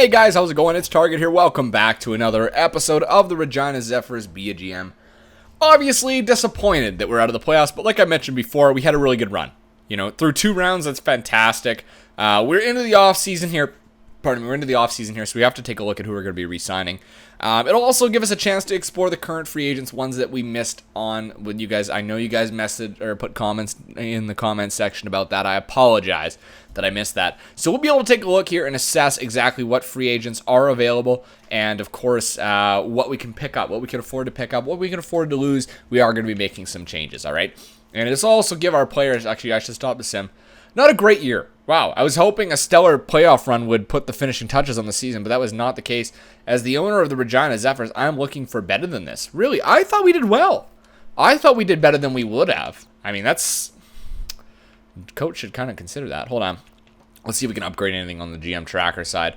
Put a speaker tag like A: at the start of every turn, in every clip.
A: Hey guys, how's it going? It's Target here. Welcome back to another episode of the Regina Zephyrs Be a GM. Obviously disappointed that we're out of the playoffs, but like I mentioned before, we had a really good run. You know, through 2 rounds, that's fantastic. We're into the offseason here. We're into the offseason here, so we have to take a look at who we're going to be re-signing. It'll also give us a chance to explore the current free agents, ones that we missed on with you guys. I know you guys messaged or put comments in the comments section about that. I apologize that I missed that. So we'll be able to take a look here and assess exactly what free agents are available, and of course, what we can pick up, what we can afford to pick up, what we can afford to lose. We are going to be making some changes, all right? And it's also give our players, actually, I should stop the sim. Not a great year. Wow, I was hoping a stellar playoff run would put the finishing touches on the season, but that was not the case. As the owner of the Regina Zephyrs, I'm looking for better than this. Really, I thought we did well. I thought we did better than we would have. I mean, that's... Coach should kind of consider that. Hold on. Let's see if we can upgrade anything on the GM tracker side.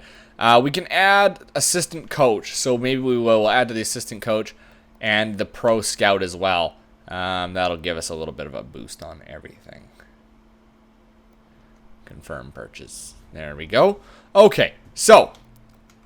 A: We can add assistant coach, so maybe we will add to the assistant coach and the pro scout as well. That'll give us a little bit of a boost on everything. Confirm purchase. There we go. Okay, so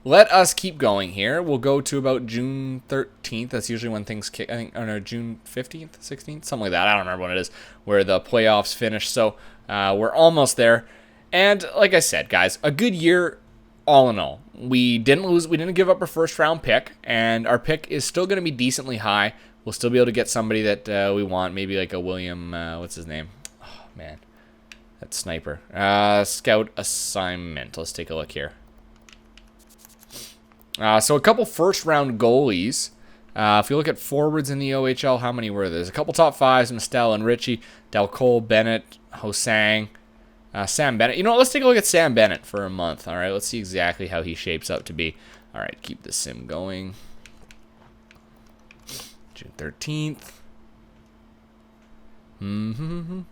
A: let us keep going here. We'll go to about June 13th. That's usually when things kick. I think, or no, June 15th, 16th, something like that. I don't remember when it is, where the playoffs finish. So we're almost there. And like I said, guys, a good year all in all. We didn't lose. We didn't give up our first round pick, and our pick is still going to be decently high. We'll still be able to get somebody that we want, maybe like a William. What's his name? Oh man. That sniper. Scout assignment. Let's take a look here. So a couple first-round goalies. If you look at forwards in the OHL, how many were there? There's a couple top 5s, Mistel and Ritchie, Delcole, Bennett, Hosang, Sam Bennett. You know what? Let's take a look at Sam Bennett for a month. All right, let's see exactly how he shapes up to be. All right, keep the sim going. June 13th. I'm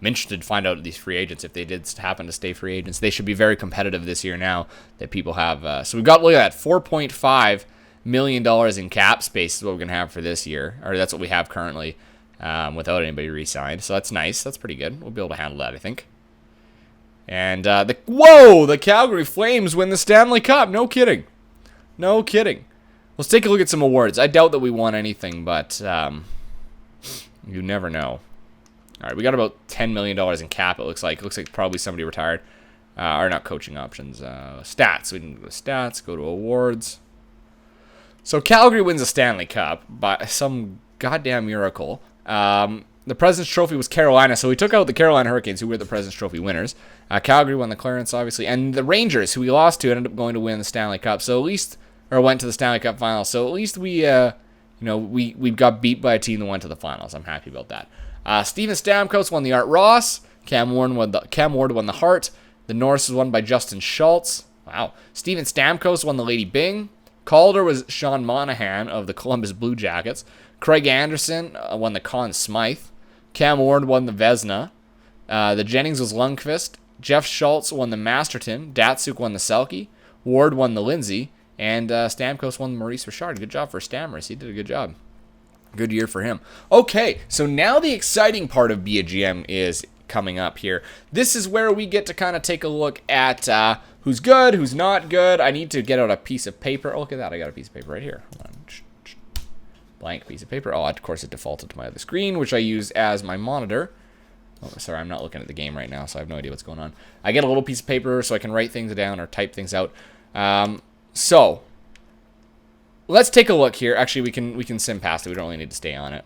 A: interested to find out these free agents, if they did happen to stay free agents. They should be very competitive this year now that people have. So we've got, look at that, $4.5 million in cap space is what we're going to have for this year. Or that's what we have currently without anybody re-signed. So that's nice. That's pretty good. We'll be able to handle that, I think. And the Calgary Flames win the Stanley Cup. No kidding. No kidding. Let's take a look at some awards. I doubt that we won anything, but you never know. All right, we got about $10 million in cap, it looks like. It looks like probably somebody retired. Or not coaching options. Stats. We didn't go to stats. Go to awards. So Calgary wins a Stanley Cup by some goddamn miracle. The President's Trophy was Carolina, so we took out the Carolina Hurricanes, who were the President's Trophy winners. Calgary won the Clarence, obviously. And the Rangers, who we lost to, ended up going to win the Stanley Cup. So at least... Or went to the Stanley Cup Finals. So at least we got beat by a team that went to the finals. I'm happy about that. Steven Stamkos won the Art Ross. Cam Ward won the Hart. The Norris was won by Justin Schultz. Wow. Steven Stamkos won the Lady Byng. Calder was Sean Monahan of the Columbus Blue Jackets. Craig Anderson won the Conn Smythe. Cam Ward won the Vezina. The Jennings was Lundqvist. Jeff Schultz won the Masterton. Datsuk won the Selke. Ward won the Lindsay. And Stamkos won Maurice Richard. Good job for Stammers. He did a good job. Good year for him. Okay, so now the exciting part of Be a GM is coming up here. This is where we get to kind of take a look at who's good, who's not good. I need to get out a piece of paper. Oh, look at that. I got a piece of paper right here. Hold on. Blank piece of paper. Oh, of course it defaulted to my other screen, which I use as my monitor. Oh, sorry, I'm not looking at the game right now, so I have no idea what's going on. I get a little piece of paper so I can write things down or type things out. So, let's take a look here. Actually, we can sim past it. We don't really need to stay on it.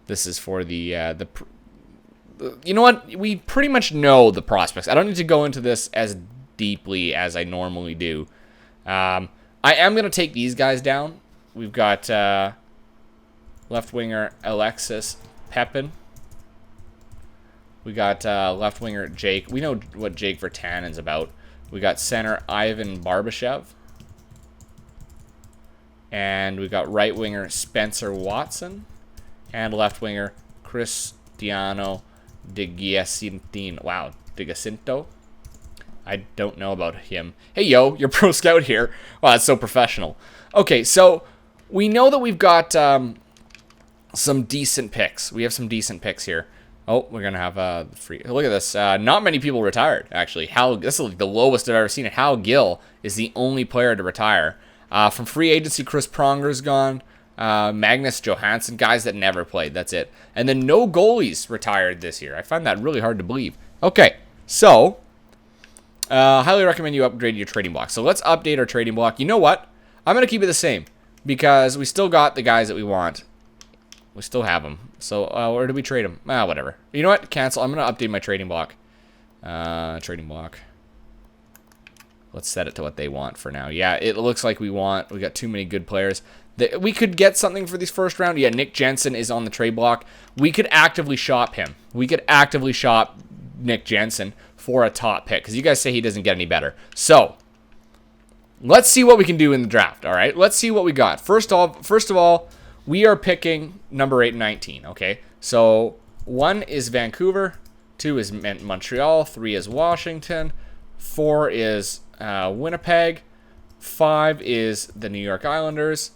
A: This is for the you know what? We pretty much know the prospects. I don't need to go into this as deeply as I normally do. I am going to take these guys down. We've got left winger Alexis Pepin. We got left winger Jake. We know what Jake Virtanen's about. We got center Ivan Barbashev. And we got right winger Spencer Watson. And left winger Cristiano De Giacinto. Wow, De Giacinto. I don't know about him. Hey, yo, you're pro scout here. Wow, that's so professional. Okay, so we know that we've got some decent picks. We have some decent picks here. Oh, we're going to have a free... Look at this. Not many people retired, actually. This is like the lowest I've ever seen it. Hal Gill is the only player to retire. From free agency, Chris Pronger's gone. Magnus Johansson, guys that never played. That's it. And then no goalies retired this year. I find that really hard to believe. Okay, so... highly recommend you upgrade your trading block. So let's update our trading block. You know what? I'm going to keep it the same because we still got the guys that we want. We still have them. So where do we trade them? Whatever. You know what? Cancel. I'm going to update my trading block. Trading block. Let's set it to what they want for now. Yeah, it looks like we got too many good players. We could get something for these first round. Yeah, Nick Jensen is on the trade block. We could actively shop him. We could actively shop Nick Jensen for a top pick because you guys say he doesn't get any better. So let's see what we can do in the draft. All right, let's see what we got. First of all, we are picking number 8 and 19. Okay, so 1 is Vancouver, 2 is Montreal, 3 is Washington, 4 is Winnipeg, 5 is the New York Islanders.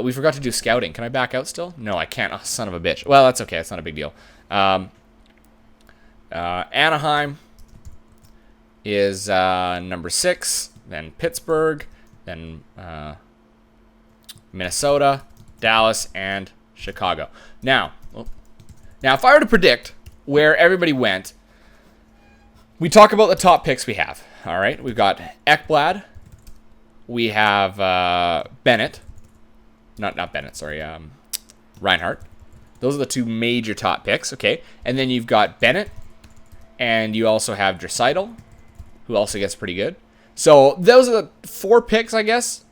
A: We forgot to do scouting. Can I back out still? No, I can't. Oh, son of a bitch. Well, that's okay. That's not a big deal. Anaheim is number 6, then Pittsburgh, then Minnesota, Dallas, and Chicago. Now, if I were to predict where everybody went, we talk about the top picks we have. All right, we've got Ekblad, we have Bennett, not Bennett, sorry, Reinhardt. Those are the 2 major top picks. Okay, and then you've got Bennett, and you also have Draisaitl, who also gets pretty good. So those are the 4 picks, I guess.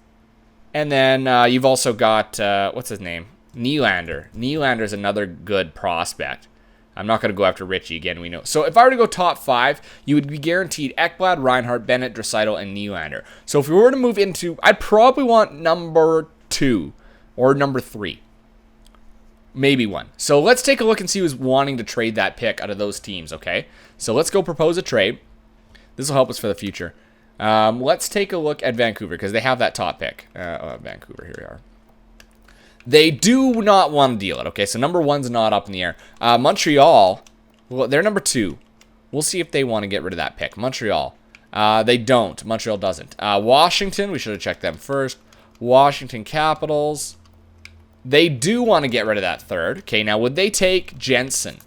A: And then you've also got, what's his name? Nylander. Nylander is another good prospect. I'm not going to go after Richie again, we know. So if I were to go top 5, you would be guaranteed Ekblad, Reinhardt, Bennett, Draisaitl, and Nylander. So if we were to move into, I'd probably want number 2 or number 3. Maybe 1. So let's take a look and see who's wanting to trade that pick out of those teams, okay? So let's go propose a trade. This will help us for the future. Let's take a look at Vancouver because they have that top pick. Vancouver, here we are. They do not want to deal it, okay? So number 1's not up in the air. Montreal, well, they're number 2. We'll see if they want to get rid of that pick. Montreal. They don't. Montreal doesn't. Washington, we should have checked them first. Washington Capitals. They do want to get rid of that 3rd. Okay, now would they take Jensen?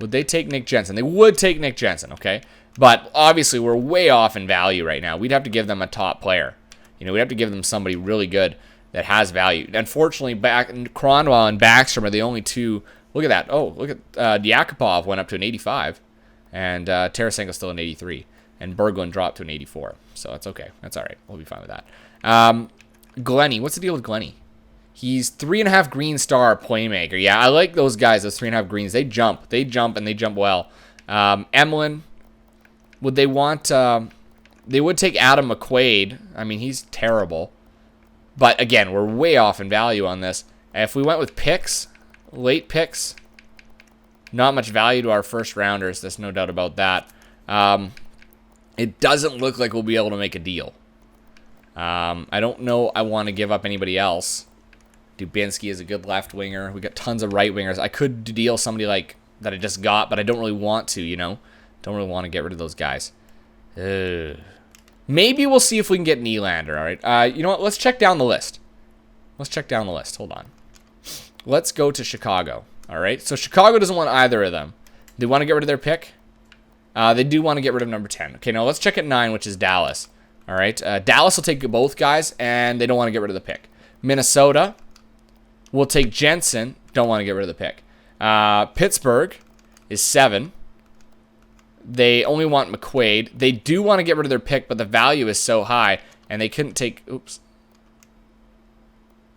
A: Would they take Nick Jensen? They would take Nick Jensen, okay? But obviously, we're way off in value right now. We'd have to give them a top player. You know, we'd have to give them somebody really good that has value. Unfortunately, Cronwell and Backstrom are the only 2. Look at that. Oh, look at Yakupov went up to an 85. And Tarasenko's still an 83. And Berglund dropped to an 84. So that's okay. That's all right. We'll be fine with that. Glenny. What's the deal with Glenny? He's 3.5 green star playmaker. Yeah, I like those guys, those 3.5 greens. They jump, and they jump well. Emlyn, would they want... they would take Adam McQuaid. I mean, he's terrible. But, again, we're way off in value on this. If we went with picks, late picks, not much value to our first rounders. There's no doubt about that. It doesn't look like we'll be able to make a deal. I don't know I want to give up anybody else. Dubinsky is a good left winger. We got tons of right wingers. I could deal somebody like that I just got, but I don't really want to, you know? Don't really want to get rid of those guys. Maybe we'll see if we can get Nylander, all right? You know what? Let's check down the list. Let's check down the list. Hold on. Let's go to Chicago, all right? So Chicago doesn't want either of them. They want to get rid of their pick? They do want to get rid of number 10. Okay, now let's check at 9, which is Dallas. All right, Dallas will take both guys, and they don't want to get rid of the pick. Minnesota will take Jensen. Don't want to get rid of the pick. Pittsburgh is 7. They only want McQuaid. They do want to get rid of their pick, but the value is so high, and they couldn't take... Oops.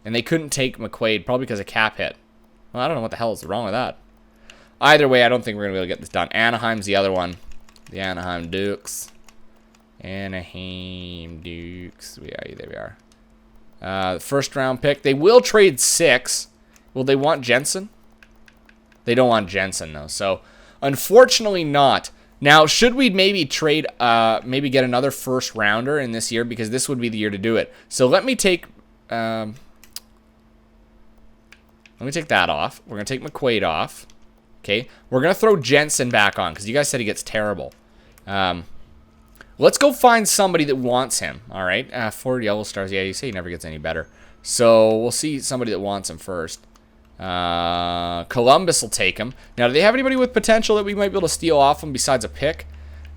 A: And they couldn't take McQuaid, probably because of cap hit. Well, I don't know what the hell is wrong with that. Either way, I don't think we're going to be able to get this done. Anaheim's the other one. The Anaheim Dukes. Anaheim Dukes. There we are. First round pick. They will trade 6. Will they want Jensen? They don't want Jensen, though. So, unfortunately not. Now, should we maybe trade, maybe get another first rounder in this year? Because this would be the year to do it. So, let me take that off. We're going to take McQuaid off. Okay, we're going to throw Jensen back on because you guys said he gets terrible. Let's go find somebody that wants him, all right? 4 yellow stars. Yeah, you say he never gets any better. So we'll see somebody that wants him first. Columbus will take him. Now, do they have anybody with potential that we might be able to steal off them besides a pick?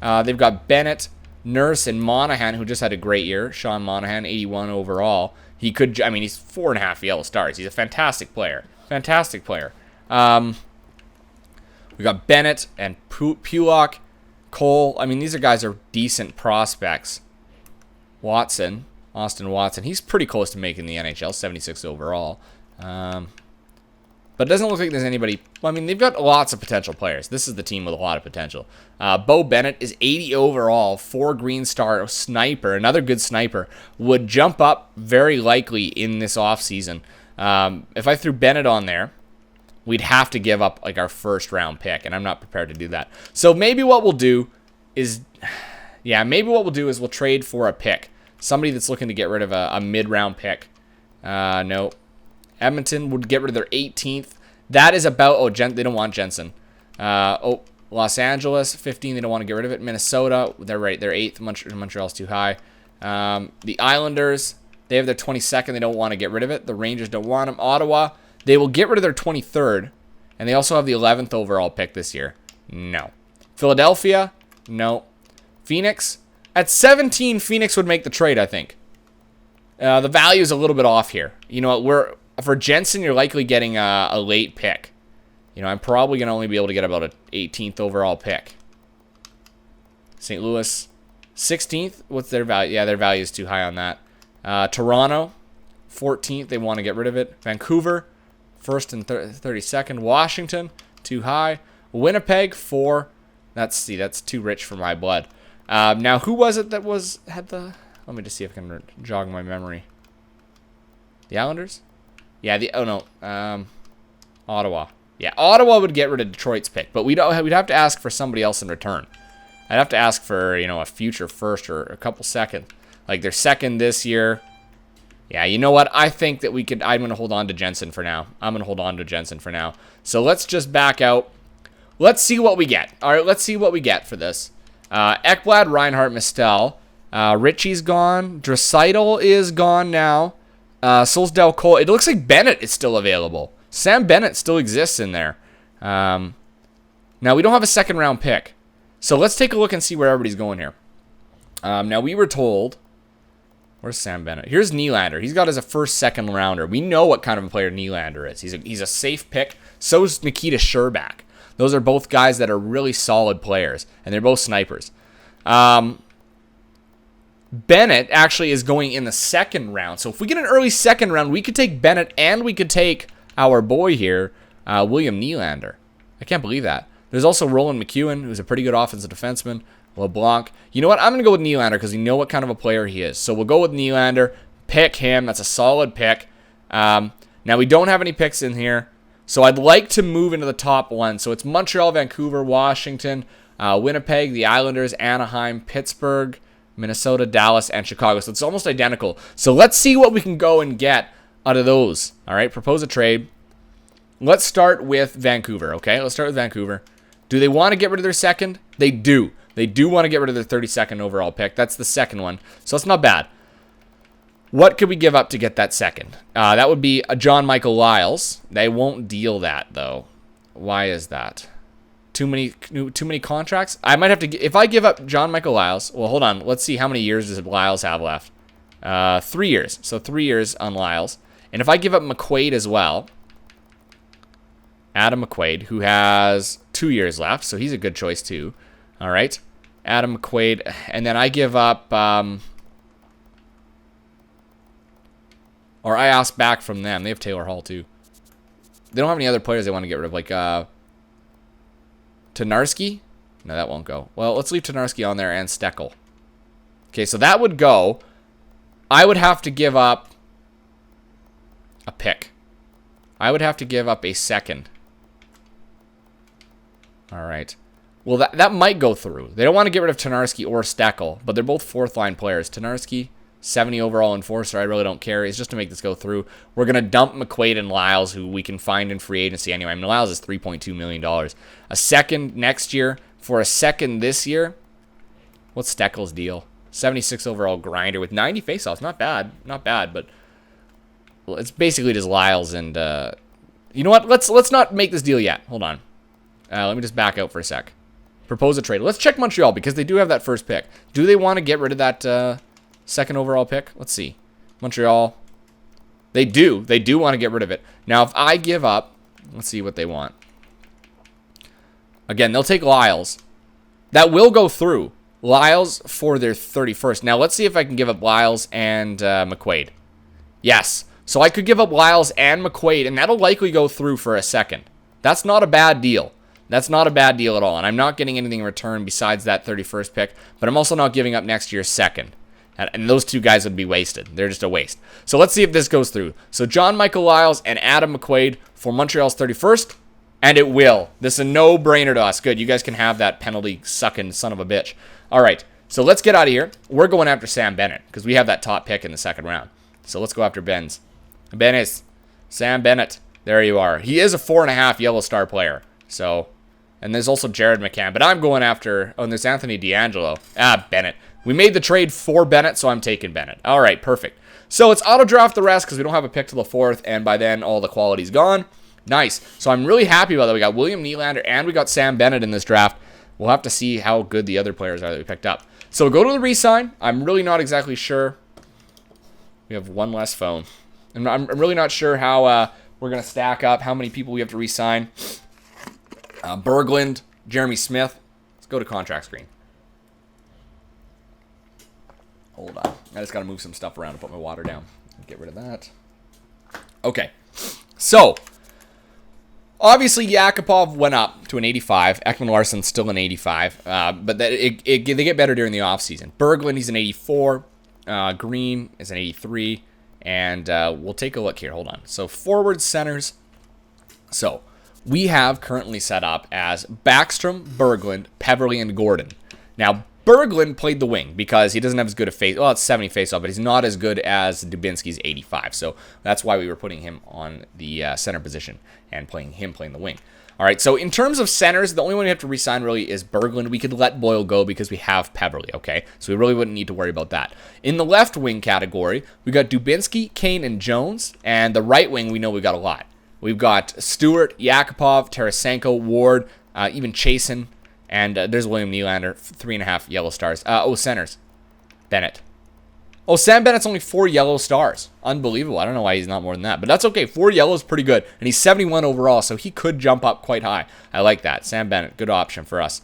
A: They've got Bennett, Nurse, and Monahan, who just had a great year. Sean Monahan, 81 overall. He could, I mean, he's 4.5 yellow stars. He's a fantastic player. Fantastic player. We got Bennett and Pulock, Cole. I mean, these guys are decent prospects. Watson, Austin Watson. He's pretty close to making the NHL, 76 overall. But it doesn't look like there's anybody. I mean, they've got lots of potential players. This is the team with a lot of potential. Bo Bennett is 80 overall, 4 green star sniper. Another good sniper. Would jump up very likely in this offseason. If I threw Bennett on there, we'd have to give up like our first round pick, and I'm not prepared to do that. So maybe what we'll do is, we'll trade for a pick. Somebody that's looking to get rid of a mid-round pick. No. Edmonton would get rid of their 18th. That is about, they don't want Jensen. Los Angeles, 15, they don't want to get rid of it. Minnesota, they're right, they're 8th. Montreal's too high. The Islanders, they have their 22nd, they don't want to get rid of it. The Rangers don't want them. Ottawa, they will get rid of their 23rd, and they also have the 11th overall pick this year. No. Philadelphia, no. Phoenix, at 17, Phoenix would make the trade, I think. The value is a little bit off here. You know, for Jensen, you're likely getting a late pick. You know, I'm probably going to only be able to get about an 18th overall pick. St. Louis, 16th. What's their value? Yeah, their value is too high on that. Toronto, 14th. They want to get rid of it. Vancouver, 1st and 32nd. Washington, too high. Winnipeg, 4. That's too rich for my blood. Now, who was it that had the... Let me just see if I can jog my memory. The Islanders? Yeah, Ottawa. Yeah, Ottawa would get rid of Detroit's pick, but we'd have to ask for somebody else in return. I'd have to ask for, a future first or a couple second. Like their second this year. Yeah, you know what? I think that I'm going to hold on to Jensen for now. So let's just back out. Let's see what we get. All right, let's see what we get for this. Ekblad, Reinhart, Mistel. Richie's gone. Draisaitl is gone now. Solsdale, Cole. It looks like Bennett is still available. Sam Bennett still exists in there. Now, we don't have a second round pick. So let's take a look and see where everybody's going here. Now, we were told... Where's Sam Bennett? Here's Nylander. He's got as a first, second rounder. We know what kind of a player Nylander is. He's a safe pick. So is Nikita Sherbak. Those are both guys that are really solid players. And they're both snipers. Bennett actually is going in the second round. So if we get an early second round, we could take Bennett and we could take our boy here, William Nylander. I can't believe that. There's also Roland McEwen, who's a pretty good offensive defenseman. LeBlanc. You know what? I'm going to go with Nylander because we know what kind of a player he is. So we'll go with Nylander. Pick him. That's a solid pick. Now, we don't have any picks in here. So I'd like to move into the top one. So it's Montreal, Vancouver, Washington, Winnipeg, the Islanders, Anaheim, Pittsburgh, Minnesota, Dallas, and Chicago. So it's almost identical. So let's see what we can go and get out of those. All right, propose a trade. Let's start with Vancouver, okay? Let's start with Vancouver. Do they want to get rid of their second? They do. They do want to get rid of their 32nd overall pick. That's the second one. So it's not bad. What could we give up to get that second? That would be a John Michael Lyles. They won't deal that, though. Why is that? Too many contracts? I might have to... If I give up John Michael Lyles... Well, hold on. Let's see how many years does Lyles have left. 3 years. So 3 years on Lyles. And if I give up McQuaid as well... Adam McQuaid, who has 2 years left. So he's a good choice, too. All right. Adam McQuaid. And then I give up... or I ask back from them. They have Taylor Hall, too. They don't have any other players they want to get rid of. Like, Tynarski? No, that won't go. Well, let's leave Tynarski on there and Steckel. Okay, so that would go. I would have to give up a pick. I would have to give up a second. All right. Well, that might go through. They don't want to get rid of Tynarski or Steckel, but they're both fourth-line players. Tynarski, 70 overall enforcer. I really don't care. It's just to make this go through. We're going to dump McQuaid and Lyles, who we can find in free agency anyway. I mean, Lyles is $3.2 million. A second next year for a second this year. What's Steckel's deal? 76 overall grinder with 90 faceoffs. Not bad. Not bad, but it's basically just Lyles and... you know what? Let's not make this deal yet. Hold on. Let me just back out for a sec. Propose a trade. Let's check Montreal because they do have that first pick. Do they want to get rid of that second overall pick? Let's see. Montreal. They do. They do want to get rid of it. Now, if I give up, let's see what they want. Again, they'll take Lyles. That will go through. Lyles for their 31st. Now, let's see if I can give up Lyles and McQuaid. Yes. So I could give up Lyles and McQuaid, and that'll likely go through for a second. That's not a bad deal. That's not a bad deal at all. And I'm not getting anything in return besides that 31st pick, but I'm also not giving up next year's second. And those two guys would be wasted. They're just a waste. So let's see if this goes through. So John Michael Lyles and Adam McQuaid for Montreal's 31st, and it will. This is a no-brainer to us. Good, you guys can have that penalty-sucking son of a bitch. All right, so let's get out of here. We're going after Sam Bennett because we have that top pick in the second round. So let's go after Bennis. Sam Bennett. There you are. He is a 4.5 yellow star player. So, and there's also Jared McCann. But I'm going after, oh, and there's Anthony D'Angelo. Bennett. We made the trade for Bennett, so I'm taking Bennett. All right, perfect. So let's auto-draft the rest because we don't have a pick till the 4th, and by then all the quality's gone. Nice. So I'm really happy about that. We got William Nylander and we got Sam Bennett in this draft. We'll have to see how good the other players are that we picked up. So we'll go to the re-sign. I'm really not exactly sure. We have one less phone. And I'm really not sure how we're going to stack up, how many people we have to re-sign. Berglund, Jeremy Smith. Let's go to contract screen. Hold on. I just got to move some stuff around to put my water down. Get rid of that. Okay. So, obviously, Yakupov went up to an 85. Ekman-Larsson's still an 85. But they get better during the offseason. Berglund, he's an 84. Green is an 83. And we'll take a look here. Hold on. So, forward centers. So, we have currently set up as Backstrom, Berglund, Peverley, and Gordon. Now, Berglund played the wing because he doesn't have as good a face. Well, it's 70 face-off, but he's not as good as Dubinsky's 85. So that's why we were putting him on the center position and playing the wing. All right, so in terms of centers, the only one we have to re-sign really is Berglund. We could let Boyle go because we have Peverley, okay? So we really wouldn't need to worry about that. In the left wing category, we got Dubinsky, Kane, and Jones. And the right wing, we know we've got a lot. We've got Stewart, Yakupov, Tarasenko, Ward, even Chasen. And there's William Nylander, 3.5 yellow stars. Centers. Bennett. Oh, Sam Bennett's only 4 yellow stars. Unbelievable. I don't know why he's not more than that. But that's okay. 4 yellow is pretty good. And he's 71 overall, so he could jump up quite high. I like that. Sam Bennett, good option for us.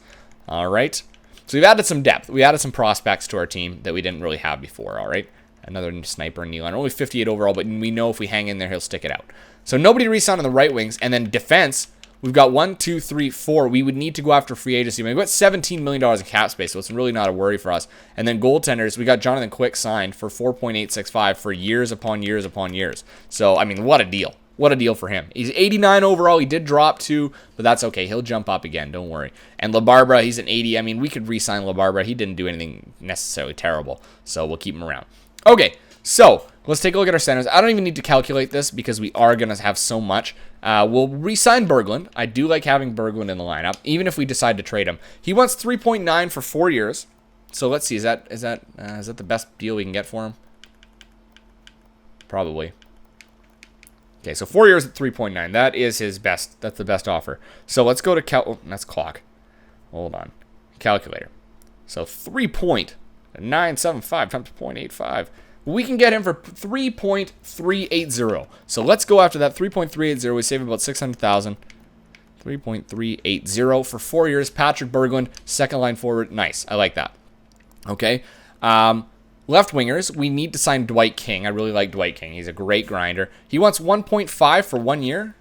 A: All right. So we've added some depth. We added some prospects to our team that we didn't really have before, all right? Another sniper in Nylander. Only 58 overall, but we know if we hang in there, he'll stick it out. So nobody to re-sign on the right wings. And then defense... We've got 1, 2, 3, 4. We would need to go after free agency. We've got $17 million in cap space, so it's really not a worry for us. And then goaltenders, we got Jonathan Quick signed for $4.865 for years upon years upon years. So, I mean, what a deal. What a deal for him. He's 89 overall. He did drop 2, but that's okay. He'll jump up again. Don't worry. And LaBarbera, he's an 80. I mean, we could re-sign LaBarbera. He didn't do anything necessarily terrible, so we'll keep him around. Okay, so let's take a look at our centers. I don't even need to calculate this because we are going to have so much. We'll re-sign Berglund. I do like having Berglund in the lineup, even if we decide to trade him. He wants 3.9 for 4 years. So let's see. Is that the best deal we can get for him? Probably. Okay, so 4 years at 3.9. That is his best. That's the best offer. So let's go to that's clock. Hold on. Calculator. So 3.975 times 0.85. We can get him for 3.380. So let's go after that 3.380. We save about $600,000. 3.380 for 4 years. Patrick Berglund, second line forward. Nice. I like that. Okay. Left wingers, we need to sign Dwight King. I really like Dwight King. He's a great grinder. He wants 1.5 for 1 year.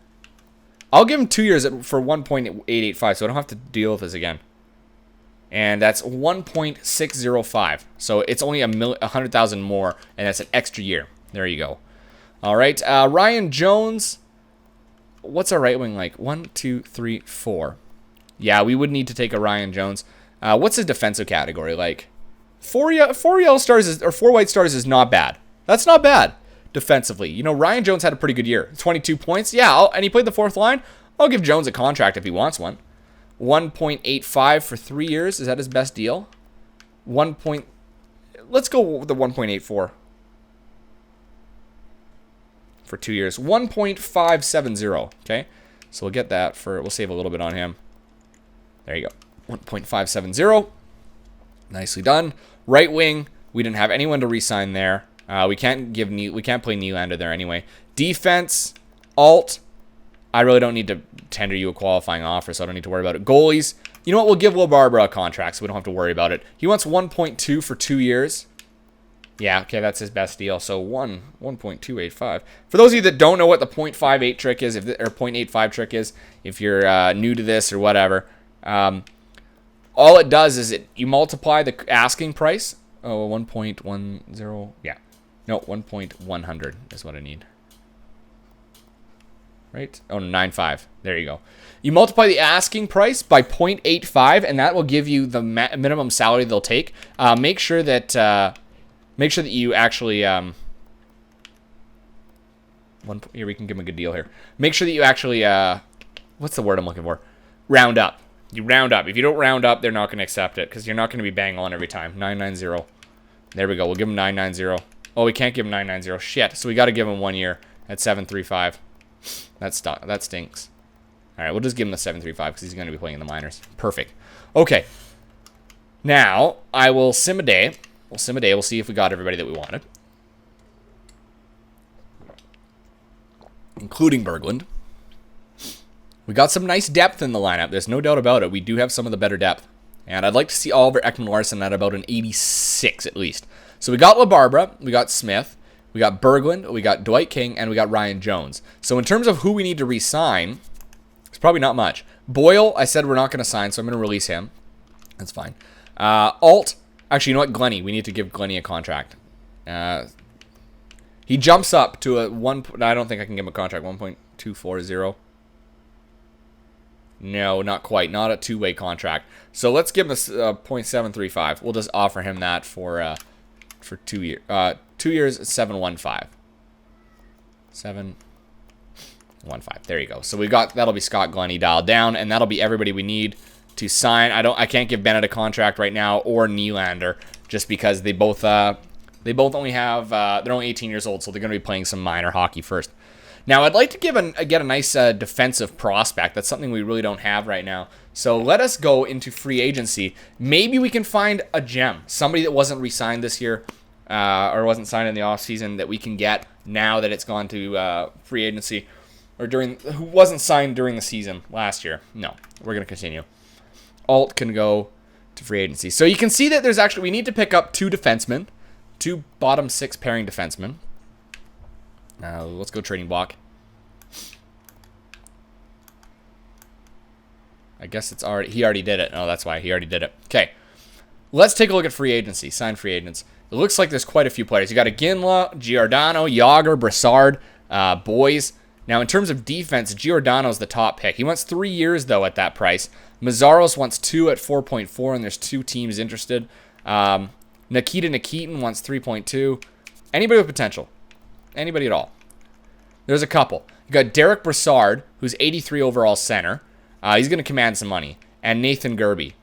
A: I'll give him 2 years for 1.885, so I don't have to deal with this again. And that's 1.605. So it's only 100,000 more, and that's an extra year. There you go. All right. Ryan Jones. What's our right wing like? 1, 2, 3, 4. Yeah, we would need to take a Ryan Jones. What's his defensive category like? Four yellow stars is, or 4 white stars is not bad. That's not bad defensively. You know, Ryan Jones had a pretty good year. 22 points. Yeah, and he played the 4th line. I'll give Jones a contract if he wants one. 1.85 for 3 years. Is that his best deal? Let's go with the 1.84 for 2 years. 1.570. Okay, so we'll get that for. We'll save a little bit on him. There you go. 1.570. Nicely done. Right wing. We didn't have anyone to re-sign there. We can't play Nylander there anyway. Defense. Alt. I really don't need to tender you a qualifying offer, so I don't need to worry about it. Goalies. You know what? We'll give Will Barbara a contract, so we don't have to worry about it. He wants 1.2 for 2 years. Yeah, okay, that's his best deal. So 1.285. For those of you that don't know what the 0.58 trick is, or 0.85 trick is, if you're new to this or whatever, all it does is you multiply the asking price. Oh, 1.10. Yeah. No, 1.100 is what I need. Right? Oh, 95. There you go. You multiply the asking price by 0.85, and that will give you the minimum salary they'll take. Make sure that you actually here we can give them a good deal here. Make sure that you actually what's the word I'm looking for? Round up. You round up. If you don't round up, they're not going to accept it because you're not going to be bang on every time. 990. There we go. We'll give him 990. Oh, we can't give him 990. Shit. So we got to give him 1 year at 735. That stinks. All right, we'll just give him the 735 because he's going to be playing in the minors. Perfect. Okay. Now, I will sim a day. We'll sim a day. We'll see if we got everybody that we wanted. Including Berglund. We got some nice depth in the lineup. There's no doubt about it. We do have some of the better depth. And I'd like to see Oliver Ekman-Larsson at about an 86 at least. So we got LaBarbera. We got Smith. We got Berglund. We got Dwight King. And we got Ryan Jones. So in terms of who we need to re-sign, it's probably not much. Boyle, I said we're not going to sign, so I'm going to release him. That's fine. Alt. Actually, you know what? Glenny. We need to give Glenny a contract. He jumps up to a 1... I don't think I can give him a contract. 1.240. No, not quite. Not a two-way contract. So let's give him a 0.735. We'll just offer him that for 2 years. 2 years, 715. 715. There you go. So we got that'll be Scott Glenny dialed down, and that'll be everybody we need to sign. I can't give Bennett a contract right now or Nylander just because they both only have they're only 18 years old, so they're going to be playing some minor hockey first. Now, I'd like to get a nice defensive prospect. That's something we really don't have right now. So let us go into free agency. Maybe we can find a gem, somebody that wasn't re-signed this year or wasn't signed in the offseason that we can get now that it's gone to free agency, or who wasn't signed during the season last year. No, we're going to continue. Alt can go to free agency. So you can see that we need to pick up 2 defensemen, 2 bottom 6 pairing defensemen. Let's go trading block. I guess he already did it. Oh, that's why he already did it. Okay. Let's take a look at free agency. Sign free agents. It looks like there's quite a few players. You got Ginla, Giordano, Yager, Brassard, Boys. Now, in terms of defense, Giordano's the top pick. He wants 3 years, though, at that price. Mazzaros wants 2 at 4.4, and there's 2 teams interested. Nikita Nikitin wants 3.2. Anybody with potential. Anybody at all. There's a couple. You got Derek Brassard, who's 83 overall center. He's going to command some money. And Nathan Gerbe.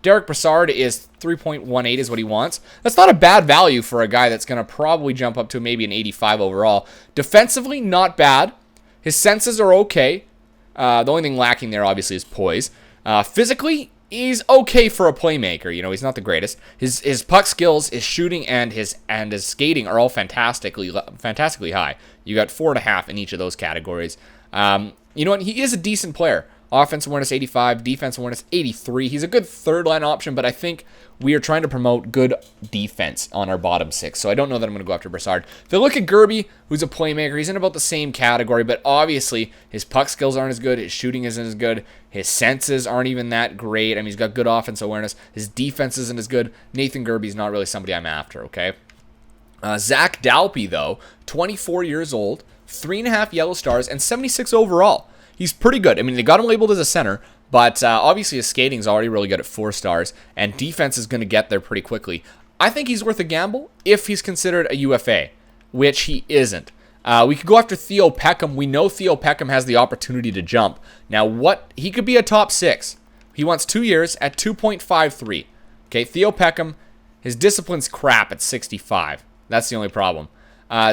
A: Derek Brassard is 3.18 is what he wants. That's not a bad value for a guy that's going to probably jump up to maybe an 85 overall. Defensively, not bad. His senses are okay. The only thing lacking there, obviously, is poise. Physically, he's okay for a playmaker. You know, he's not the greatest. His puck skills, his shooting, and his skating are all fantastically high. You got 4.5 in each of those categories. You know what? He is a decent player. Offensive awareness 85, defensive awareness 83. He's a good third-line option, but I think we are trying to promote good defense on our bottom 6, so I don't know that I'm going to go after Brassard. If you look at Gerbe, who's a playmaker, he's in about the same category, but obviously his puck skills aren't as good, his shooting isn't as good, his senses aren't even that great. I mean, he's got good offensive awareness. His defense isn't as good. Nathan Gerbe's not really somebody I'm after, okay? Zach Dalpe, though, 24 years old, 3.5 yellow stars, and 76 overall. He's pretty good. I mean, they got him labeled as a center, But obviously his skating's already really good at 4 stars, and defense is going to get there pretty quickly. I think he's worth a gamble if he's considered a UFA, which he isn't. We could go after Theo Peckham. We know Theo Peckham has the opportunity to jump. Now, he could be a top 6. He wants 2 years at 2.53. Okay, Theo Peckham, his discipline's crap at 65. That's the only problem.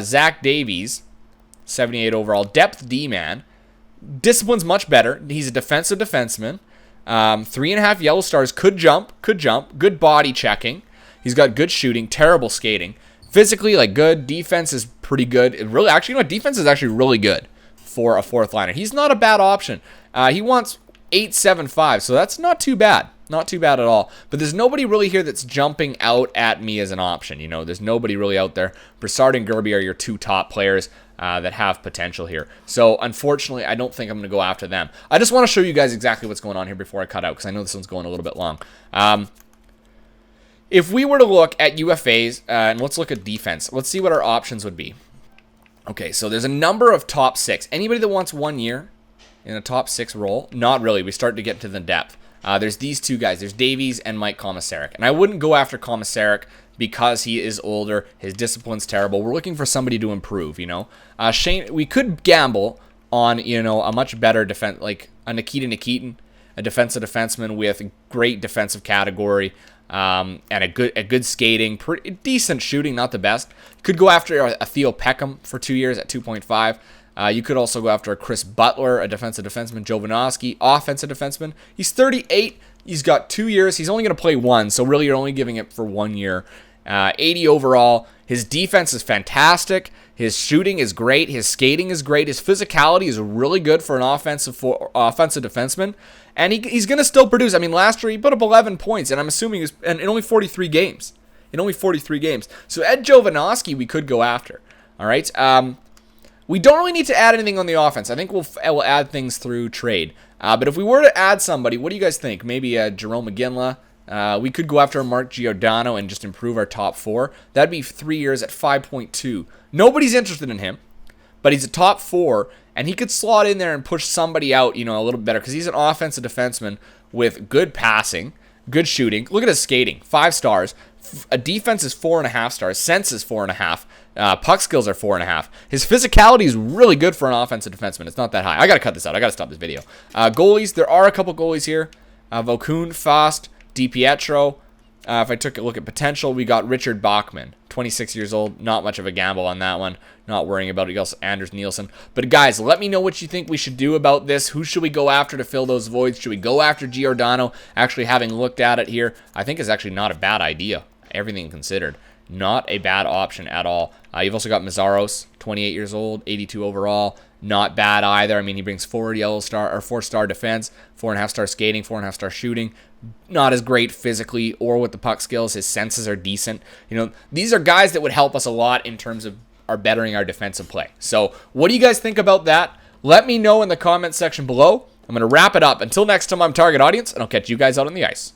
A: Zach Davies, 78 overall. Depth D-man. Discipline's much better. He's a defensive defenseman. 3.5 yellow stars. Could jump. Good body checking. He's got good shooting. Terrible skating. Physically, good. Defense is pretty good. Defense is actually really good for a 4th liner. He's not a bad option. He wants 8.75, so that's not too bad. Not too bad at all. But there's nobody really here that's jumping out at me as an option. There's nobody really out there. Brassard and Gerby are your 2 top players that have potential here. So, unfortunately, I don't think I'm going to go after them. I just want to show you guys exactly what's going on here before I cut out, because I know this one's going a little bit long. If we were to look at UFAs, and let's look at defense, let's see what our options would be. Okay, so there's a number of top 6. Anybody that wants 1 year in a top 6 role? Not really. We start to get to the depth. There's these 2 guys. There's Davies and Mike Komisarek. And I wouldn't go after Komisarek because he is older. His discipline's terrible. We're looking for somebody to improve, Shane, we could gamble on, a much better defense, like a Nikita Nikitin, a defensive defenseman with great defensive category. And a good skating, pretty decent shooting, not the best. Could go after a Theo Peckham for 2 years at 2.5. You could also go after a Chris Butler, a defensive defenseman. Jovanovski, offensive defenseman. He's 38. He's got 2 years. He's only going to play 1, so really you're only giving it for 1 year. 80 overall. His defense is fantastic. His shooting is great. His skating is great. His physicality is really good for an offensive defenseman. And he's going to still produce. I mean, last year he put up 11 points, and I'm assuming it was in only 43 games. So Ed Jovanovski we could go after. All right. We don't really need to add anything on the offense. I think we'll add things through trade. But if we were to add somebody, what do you guys think? Maybe Jerome McGinley. We could go after Mark Giordano and just improve our top 4. That'd be 3 years at 5.2. Nobody's interested in him, but he's a top 4, and he could slot in there and push somebody out, a little better, because he's an offensive defenseman with good passing, good shooting. Look at his skating, 5 stars. A defense is 4.5 stars. Sense is 4.5. Puck skills are 4.5. His physicality is really good for an offensive defenseman. It's not that high. I gotta cut this out. I gotta stop this video. Goalies, there are a couple goalies here. Vokun, Fost, DiPietro. If I took a look at potential, we got Richard Bachman, 26 years old. Not much of a gamble on that one. Not worrying about it. Also Anders Nielsen. But guys, let me know what you think we should do about this. Who should we go after to fill those voids? Should we go after Giordano? Actually, having looked at it here, I think it's actually not a bad idea. Everything considered. Not a bad option at all. You've also got Mazzaros, 28 years old, 82 overall. Not bad either. I mean, he brings 4-star defense, 4.5-star skating, 4.5-star shooting. Not as great physically or with the puck skills. His senses are decent. These are guys that would help us a lot in terms of bettering our defensive play. So, what do you guys think about that? Let me know in the comments section below. I'm going to wrap it up. Until next time, I'm Target Audience, and I'll catch you guys out on the ice.